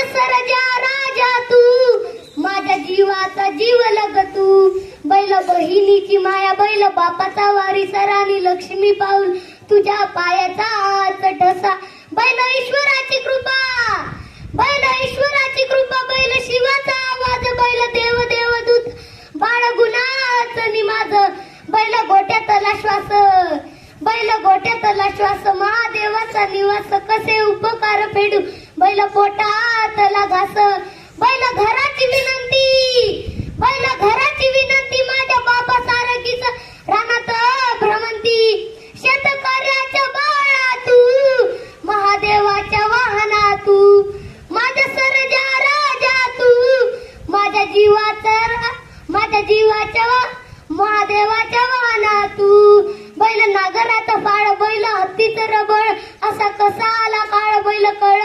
सरजा राजा तू माझ्या जीवाचा जीव लग तू बैल बहिणीची माया बैल बापाचा वारीस राणी लक्ष्मी पाऊल तुझ्या पायाचा आज ठसा बैल ईश्वराची कृपा बैल ईश्वराची कृपा बैल शिवाचा आवाज बैल देव देवदूत बाळ गुणाचं निमाज बैल गोट्यातला श्वास बैल गोट्यातला श्वास महादेवाचा निवास कसे उपकार फेडू बैल पोटातला घास बैल घराची विनंती बैल घराची विनंती माझ्या बाबा सारखीच रानात भ्रमंती शेतकऱ्याच्या बाळा तू महादेवाच्या वाहना तू माझ्या सरजा राजा तू माझ्या जीवाच्या महादेवाच्या वाहना तू बैल नागराचा फाळ बैल हत्तीचं रबळ असा कसा आला काळ बैल कळ